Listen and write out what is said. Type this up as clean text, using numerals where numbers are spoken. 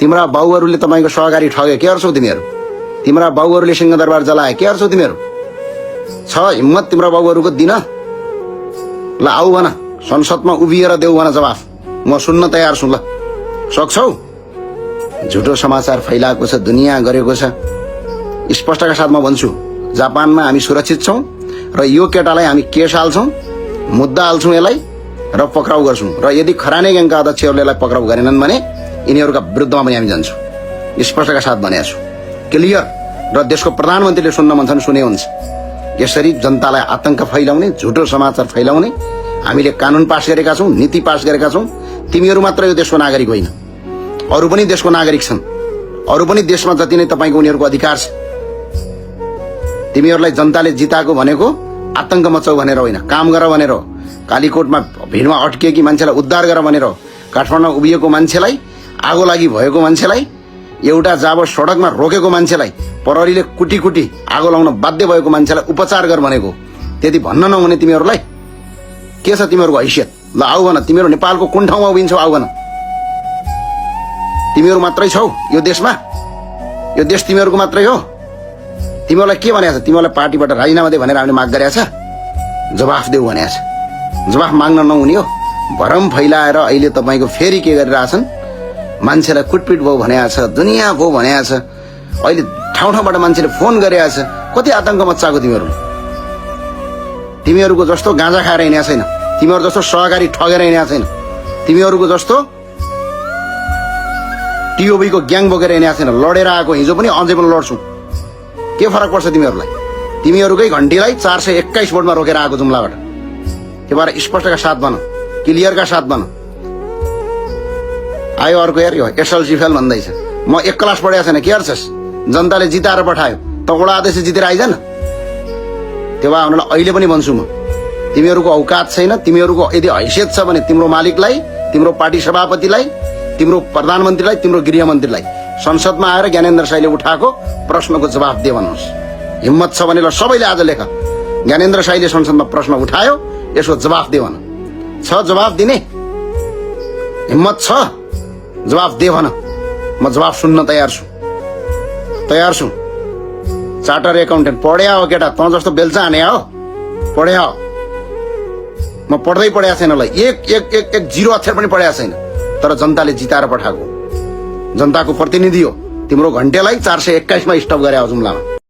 तिम्रा बाउहरूले तपाईँको सहकारी ठगे के गर्छौ तिमीहरू? तिम्रा बाउहरूले सिंहदरबार जलाए के गर्छौ तिमीहरू? छ हिम्मत तिम्रा बाउहरूको दिन? ल आऊ भन, संसदमा उभिएर देऊ भन जवाफ। म सुन्न तयार छु। ल सक्छौ? झुटो समाचार फैलाएको छ, दुनियाँ गरेको छ। स्पष्टका साथ म भन्छु, जापानमा हामी सुरक्षित छौं र यो केटालाई हामी केस हाल्छौं, मुद्दा हाल्छौं यसलाई र पक्राउ गर्छौं। र यदि खराने ग्याङका अध्यक्षहरूले यसलाई पक्राउ गरेनन् भने यिनीहरूका विरुद्धमा पनि हामी जान्छौँ। स्पष्टका साथ भनेको छु, क्लियर। र देशको प्रधानमन्त्रीले सुन्न मन छ भने सुने हुन्छ। यसरी जनतालाई आतंक फैलाउने, झुटो समाचार फैलाउने हामीले कानून पास गरेका छौं, नीति पास गरेका छौं। तिमीहरू मात्र यो देशको नागरिक होइन, अरू पनि देशको नागरिक छन्। अरू पनि देशमा जति नै तपाईँको उनीहरूको अधिकार छ। तिमीहरूलाई जनताले जिताएको भनेको आतंक मचाउ भनेर होइन, काम गर भनेर। कालीकोटमा भिडमा अड्किएकी मान्छेलाई उद्धार गर भनेर, काठमाडौँमा उभिएको मान्छेलाई, आगो लागि भएको मान्छेलाई, एउटा जाब सडकमा रोकेको मान्छेलाई, प्रहरीले कुटी कुटी आगो लाउन बाध्य भएको मान्छेलाई उपचार गर भनेको। त्यति भन्न नहुने तिमीहरूलाई के छ तिमीहरूको हैसियत? ल आऊ भन, तिमीहरू नेपालको कुन ठाउँमा उभिन्छौ? आऊ भन। तिमीहरू मात्रै छौ यो देशमा? यो देश तिमीहरूको मात्रै हो? तिमीहरूलाई के भनेको छ? तिमीहरूलाई पार्टीबाट राजीनामा दे भनेर हामीले माग गरेका छ? जवाफ देऊ भनेको छ। जवाफ माग्न नहुने हो। भरम फैलाएर अहिले तपाईँको फेरि के गरिरहेछन्? मान्छेलाई कुटपिट भयो भनेको छ, दुनियाँ भयो भनेको छ। अहिले ठाउँ ठाउँबाट मान्छेले फोन गरेको छ। कति आतंक मचाएको तिमीहरूले? तिमीहरूको जस्तो गाँजा खाएर हिँडेको छैन, तिमीहरू जस्तो सहकारी ठगेर हिँडेको छैन, तिमीहरूको जस्तो टिओबीको ग्याङ बोकेर हिँडेको छैन। लडेर आएको, हिजो पनि अझै पनि लड्छौँ। के फरक पर्छ तिमीहरूलाई? तिमीहरूकै घन्टीलाई 421 भोटमा रोकेर आएको जुम्लाबाट। त्यो भएर स्पष्टका साथ भन, क्लियरका साथ भन। आयो अर्को यार, यो एसएलसी फेल भन्दैछ। म एक क्लास पढेको छैन, के गर्छस्? जनताले जिताएर पठायो, तगडा आदेश जितेर आइज न। त्यो भए उनीहरूलाई अहिले पनि भन्छु म, तिमीहरूको औकात छैन। तिमीहरूको यदि हैसियत छ भने तिम्रो मालिकलाई, तिम्रो पार्टी सभापतिलाई, तिम्रो प्रधानमन्त्रीलाई, तिम्रो गृहमन्त्रीलाई संसदमा आएर ज्ञानेन्द्र साईले उठाएको प्रश्नको जवाफ दे भन्नुहोस्। हिम्मत छ भने ल सबैले आज लेख, ज्ञानेन्द्र साईले संसदमा प्रश्न उठायो, यसको जवाफ दे भन। छ जवाफ दिने हिम्मत छ? जवाफ दे भन। म जवाफ सुन्न तयार छु, तयार छु। चार्टर एकाउन्टेन्ट पढ्या हो केटा, तँ जस्तो बेल्चा हाने हो, पढ्या हो। म पढ्दै पढेको छैन, ल एक जिरो अक्षर पनि पढेको छैन। तर जनताले जिताएर पठाएको, जनताको प्रतिनिधि हो। तिम्रो घन्टेलाई 421 मा स्टप गरे हो जुम्लामा।